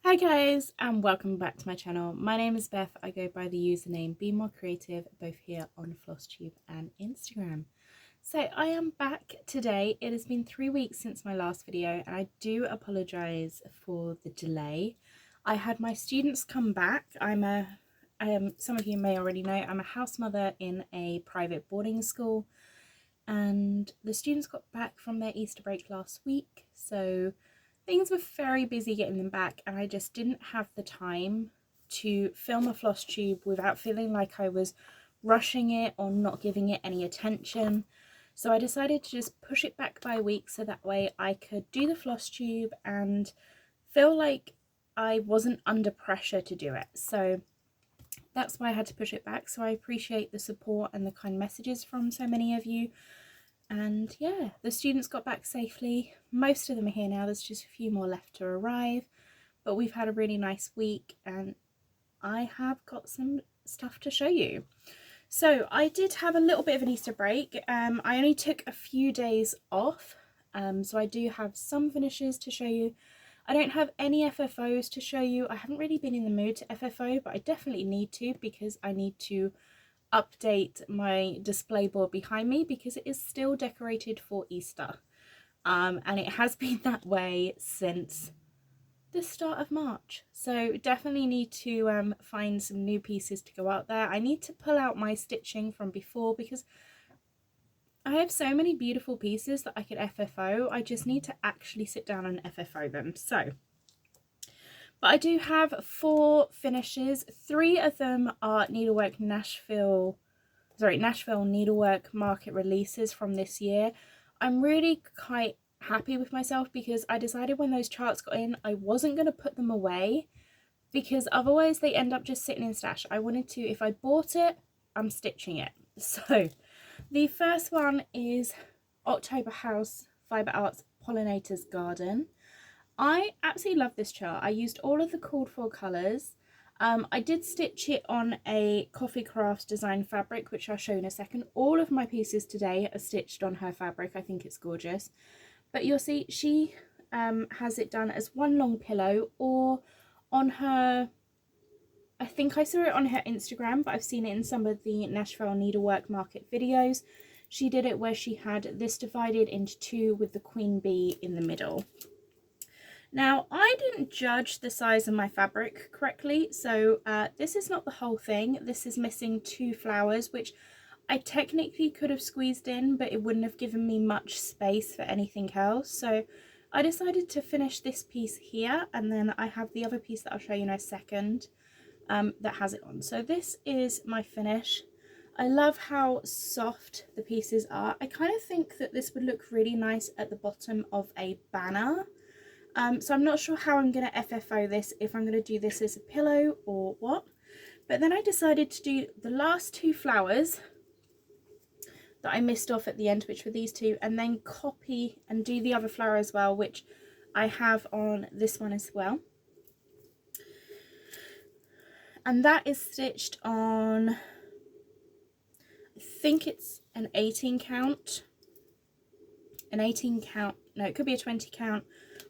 Hi guys, and welcome back to my channel. My name is Beth. I go by the username Be More Creative, both here on Flosstube and Instagram. So I am back today. It has been 3 weeks since my last video and I do apologise for the delay. I had my students come back. Some of you may already know, I'm a house mother in a private boarding school, and the students got back from their Easter break last week, so things were very busy getting them back, and I just didn't have the time to film a floss tube without feeling like I was rushing it or not giving it any attention. So I decided to just push it back by a week so that way I could do the floss tube and feel like I wasn't under pressure to do it. So that's why I had to push it back. So I appreciate the support and the kind messages from so many of you. And yeah, the students got back safely. Most of them are here now. There's just a few more left to arrive, but we've had a really nice week and I have got some stuff to show you. So I did have a little bit of an Easter break. I only took a few days off, so I do have some finishes to show you. I don't have any FFOs to show you. I haven't really been in the mood to FFO, but I definitely need to, because I need to update my display board behind me because it is still decorated for Easter, and it has been that way since the start of March. So definitely need to find some new pieces to go out there. I need to pull out my stitching from before because I have so many beautiful pieces that I could FFO. I just need to actually sit down and FFO them. So, but I do have 4 finishes. 3 of them are Nashville Needlework Market releases from this year. I'm really quite happy with myself because I decided when those charts got in, I wasn't going to put them away because otherwise they end up just sitting in stash. I wanted to, if I bought it, I'm stitching it. So the first one is October House Fibre Arts Pollinator's Garden. I absolutely love this chart. I used all of the called for colours. I did stitch it on a Cofeee Craft Design fabric, which I'll show in a second. All of my pieces today are stitched on her fabric. I think it's gorgeous. But you'll see she has it done as one long pillow, or on her, I think I saw it on her Instagram, but I've seen it in some of the Nashville Needlework Market videos. She did it where she had this divided into 2 with the queen bee in the middle. Now, I didn't judge the size of my fabric correctly, so this is not the whole thing. This is missing 2 flowers, which I technically could have squeezed in, but it wouldn't have given me much space for anything else. So I decided to finish this piece here, and then I have the other piece that I'll show you in a second that has it on. So this is my finish. I love how soft the pieces are. I kind of think that this would look really nice at the bottom of a banner. So I'm not sure how I'm going to FFO this, if I'm going to do this as a pillow or what. But then I decided to do the last 2 flowers that I missed off at the end, which were these 2, and then copy and do the other flower as well, which I have on this one as well. And that is stitched on, I think it's an 18 count. An 18 count, no, it could be a 20 count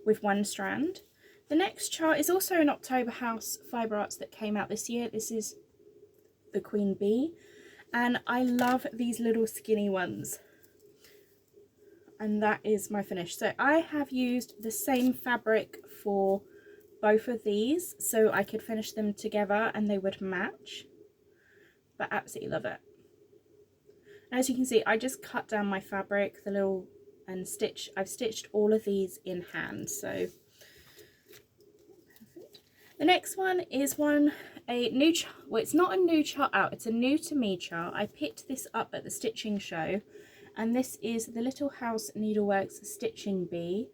with 1 strand. The next chart is also an October House Fibre Arts that came out this year. This is the Queen Bee, and I love these little skinny ones, and that is my finish. So I have used the same fabric for both of these so I could finish them together and they would match, but absolutely love it. As you can see, I just cut down my fabric, the little, and I've stitched all of these in hand. So the next one is a new chart. Well, it's not a new chart out, it's a new to me chart. I picked this up at the stitching show, and this is the Little House Needleworks Stitching Bee,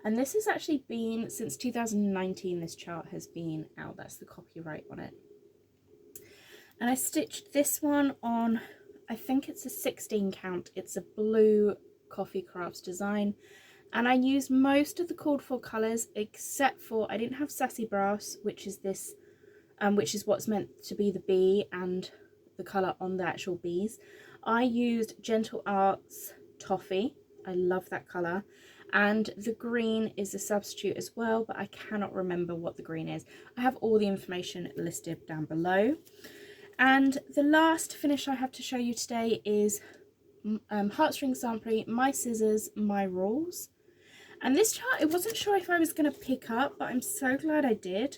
and this has actually been since 2019. This chart has been out. That's the copyright on it. And I stitched this one on, I think it's a 16 count. It's a blue Cofeee Craft Design, and I used most of the called for colours except for I didn't have Sassy Brass, which is this, which is what's meant to be the bee and the colour on the actual bees. I used Gentle Arts Toffee. I love that colour, and the green is a substitute as well, but I cannot remember what the green is. I have all the information listed down below. And the last finish I have to show you today is Heartstring Sampling, My Scissors, My Rules. And this chart, I wasn't sure if I was going to pick up, but I'm so glad I did.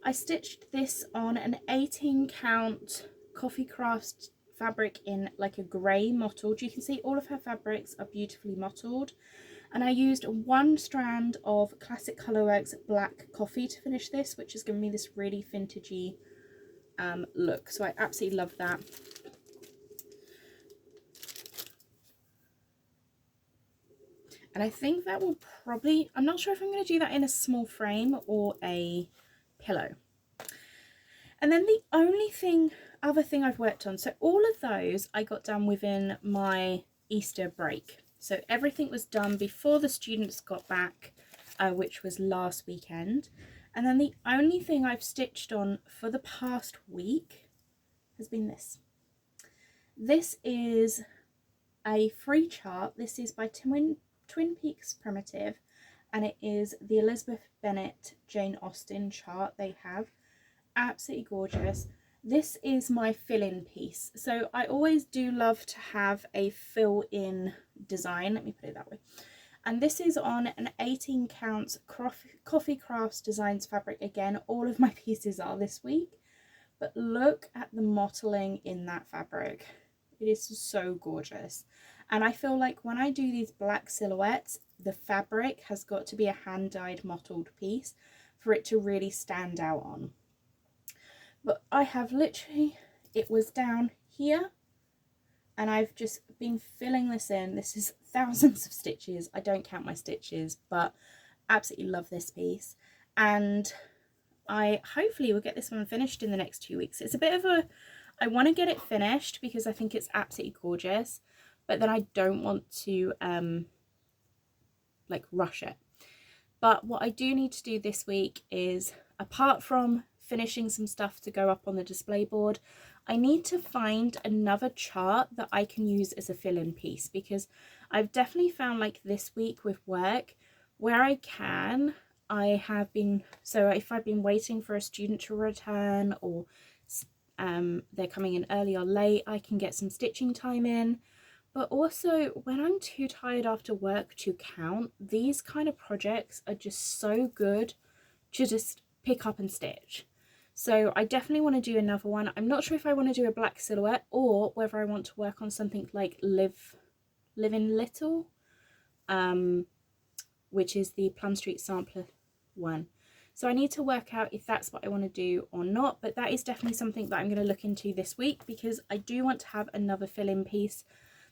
I stitched this on an 18 count Cofeee Craft fabric in like a grey mottled. You can see all of her fabrics are beautifully mottled. And I used one strand of Classic Colourworks Black Coffee to finish this, which has given me this really vintagey look. So I absolutely love that. And I think that will probably, I'm not sure if I'm going to do that in a small frame or a pillow. And then the only other thing I've worked on, so all of those I got done within my Easter break. So everything was done before the students got back, which was last weekend. And then the only thing I've stitched on for the past week has been this. This is a free chart. This is by Twin Peaks Primitive, and it is the Elizabeth Bennet Jane Austen chart they have. Absolutely gorgeous. This is my fill-in piece. So I always do love to have a fill-in design. Let me put it that way. And this is on an 18 counts Cofeee Craft Designs fabric. Again, all of my pieces are this week. But look at the mottling in that fabric. It is so gorgeous. And I feel like when I do these black silhouettes, the fabric has got to be a hand-dyed mottled piece for it to really stand out on. But I have literally, it was down here, and I've just been filling this in. This is thousands of stitches. I don't count my stitches, but absolutely love this piece. And I hopefully will get this one finished in the next 2 weeks. It's a bit of a, I want to get it finished because I think it's absolutely gorgeous, but then I don't want to like rush it. But what I do need to do this week is, apart from finishing some stuff to go up on the display board, I need to find another chart that I can use as a fill-in piece, because I've definitely found like this week with work where I can, I have been, so if I've been waiting for a student to return, or they're coming in early or late, I can get some stitching time in. But also when I'm too tired after work to count, these kind of projects are just so good to just pick up and stitch. So I definitely want to do another one. I'm not sure if I want to do a black silhouette or whether I want to work on something like Live in Little, which is the Plum Street sampler one. So I need to work out if that's what I want to do or not, but that is definitely something that I'm going to look into this week, because I do want to have another fill-in piece.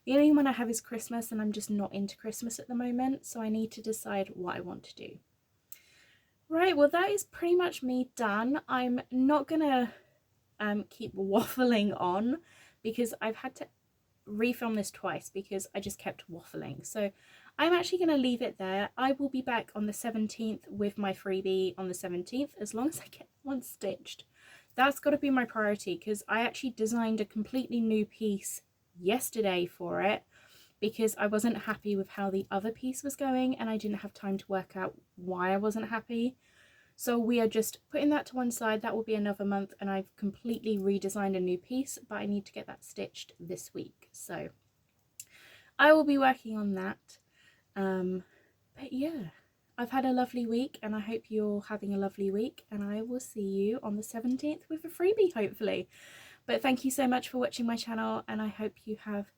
The only one I have is Christmas, and I'm just not into Christmas at the moment, so I need to decide what I want to do. Right, well that is pretty much me done. I'm not gonna keep waffling on, because I've had to refilm this twice because I just kept waffling. So I'm actually going to leave it there. I will be back on the 17th with my freebie on the 17th, as long as I get one stitched. That's got to be my priority, because I actually designed a completely new piece yesterday for it, because I wasn't happy with how the other piece was going and I didn't have time to work out why I wasn't happy. So we are just putting that to one side. That will be another month, and I've completely redesigned a new piece, but I need to get that stitched this week. So I will be working on that. But yeah, I've had a lovely week, and I hope you're having a lovely week, and I will see you on the 17th with a freebie, hopefully. But thank you so much for watching my channel, and I hope you have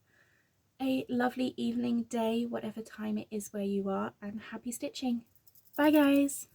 a lovely evening, day, whatever time it is where you are, and happy stitching. Bye guys.